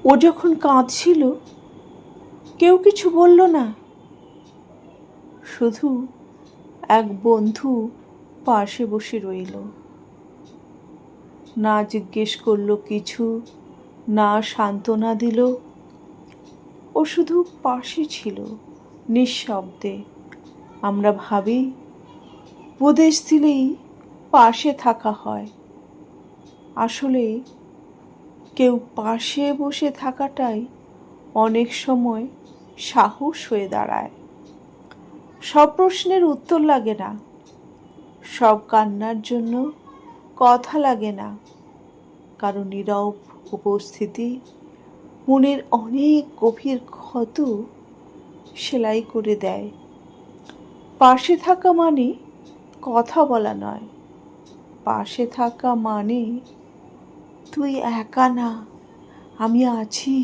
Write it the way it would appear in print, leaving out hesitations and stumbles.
ও যখন কাঁদছিল কেউ কিছু বলল না, শুধু এক বন্ধু পাশে বসে রইল। না জিজ্ঞেস করলো কিছু, না সান্ত্বনা দিল, ও শুধু পাশে ছিল নিঃশব্দে। আমরা ভাবি উপদেশ দিলেই পাশে থাকা হয়, আসলে কেউ পাশে বসে থাকাটাই অনেক সময় সাহস হয়ে দাঁড়ায়। সব প্রশ্নের উত্তর লাগে না, সব কান্নার জন্য কথা লাগে না, কারো নীরব উপস্থিতি মনের অনেক গভীর ক্ষত সেলাই করে দেয়। পাশে থাকা মানে কথা বলা নয়, পাশে থাকা মানে তুই একা না, আমি আছি।